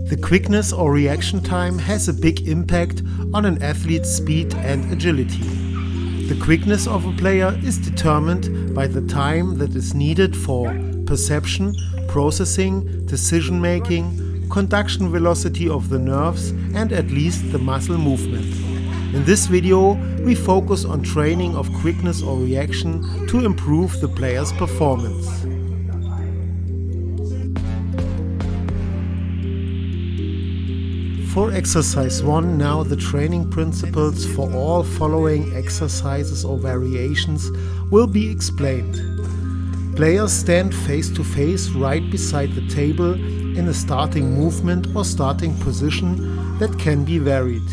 The quickness or reaction time has a big impact on an athlete's speed and agility. The quickness of a player is determined by the time that is needed for perception, processing, decision-making, conduction velocity of the nerves, and at least the muscle movement. In this video, we focus on training of quickness or reaction to improve the player's performance. For exercise 1, now the training principles for all following exercises or variations will be explained. Players stand face to face right beside the table in a starting movement or starting position that can be varied.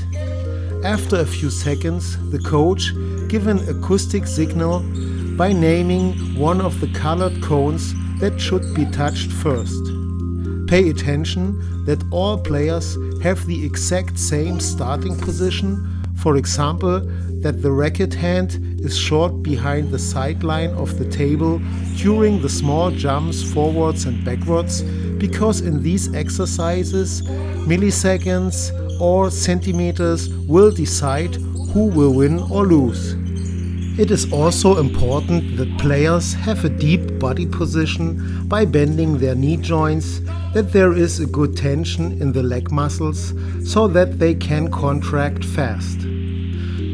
After a few seconds, the coach gives an acoustic signal by naming one of the colored cones that should be touched first. Pay attention that all players have the exact same starting position, for example, that the racket hand is short behind the sideline of the table during the small jumps forwards and backwards, because in these exercises, milliseconds or centimeters will decide who will win or lose. It is also important that players have a deep body position by bending their knee joints, that there is a good tension in the leg muscles so that they can contract fast.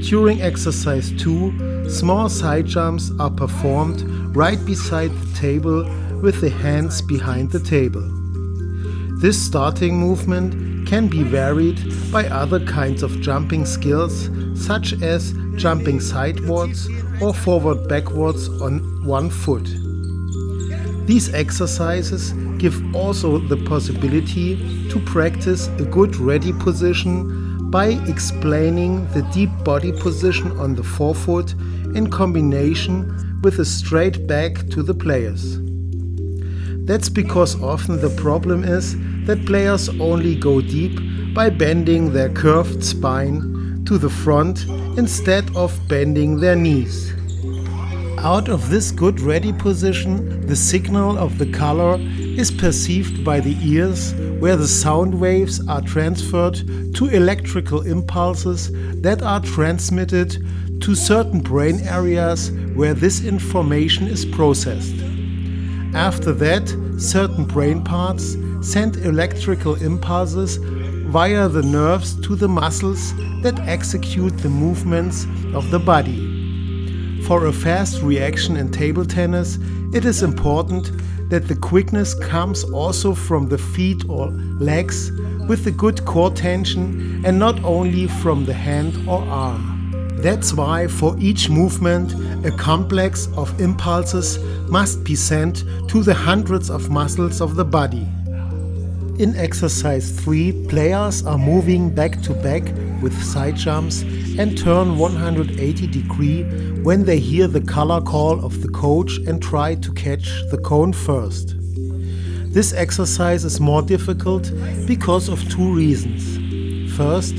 During exercise 2, small side jumps are performed right beside the table with the hands behind the table. This starting movement can be varied by other kinds of jumping skills, such as jumping sidewards or forward-backwards on one foot. These exercises give also the possibility to practice a good ready position by explaining the deep body position on the forefoot in combination with a straight back to the players. That's because often the problem is that players only go deep by bending their curved spine to the front instead of bending their knees. Out of this good ready position, the signal of the color is perceived by the ears, where the sound waves are transferred to electrical impulses that are transmitted to certain brain areas where this information is processed. After that, certain brain parts send electrical impulses via the nerves to the muscles that execute the movements of the body. For a fast reaction in table tennis, it is important that the quickness comes also from the feet or legs with a good core tension and not only from the hand or arm. That's why for each movement a complex of impulses must be sent to the hundreds of muscles of the body. In exercise 3, players are moving back to back with side jumps and turn 180 degrees when they hear the color call of the coach and try to catch the cone first. This exercise is more difficult because of two reasons. First,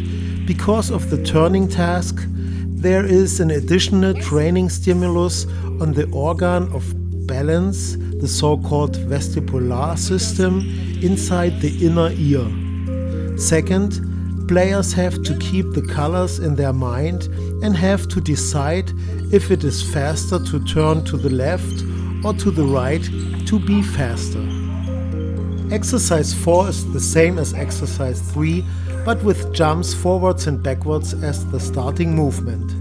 because of the turning task, there is an additional training stimulus on the organ of balance, the so-called vestibular system, inside the inner ear. Second, players have to keep the colors in their mind and have to decide if it is faster to turn to the left or to the right to be faster. Exercise 4 is the same as exercise 3, but with jumps forwards and backwards as the starting movement.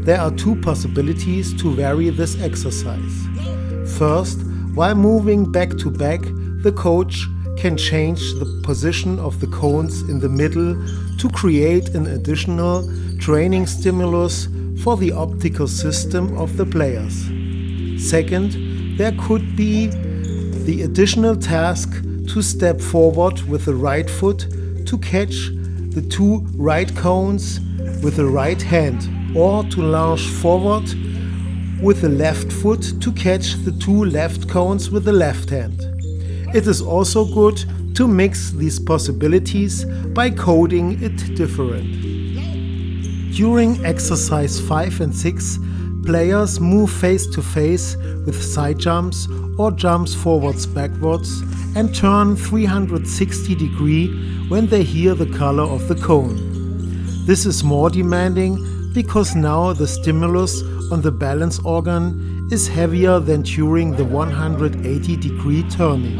There are two possibilities to vary this exercise. First, while moving back to back, the coach can change the position of the cones in the middle to create an additional training stimulus for the optical system of the players. Second, there could be the additional task to step forward with the right foot to catch the two right cones with the right hand, or to lunge forward with the left foot to catch the two left cones with the left hand. It is also good to mix these possibilities by coding it different. During exercise 5 and 6, players move face to face with side jumps or jumps forwards backwards and turn 360 degrees when they hear the color of the cone. This is more demanding because now the stimulus on the balance organ is heavier than during the 180-degree turning.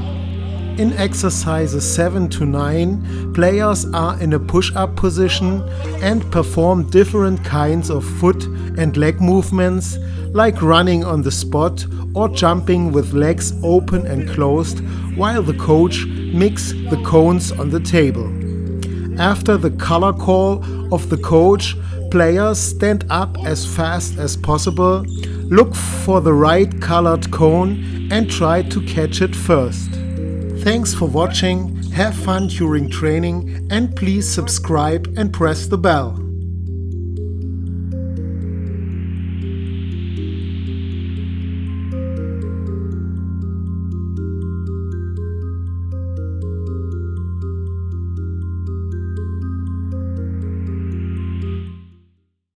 In exercises 7 to 9, players are in a push-up position and perform different kinds of foot and leg movements, like running on the spot or jumping with legs open and closed, while the coach mixes the cones on the table. After the color call of the coach, players stand up as fast as possible, look for the right colored cone and try to catch it first. Thanks for watching, have fun during training, and please subscribe and press the bell.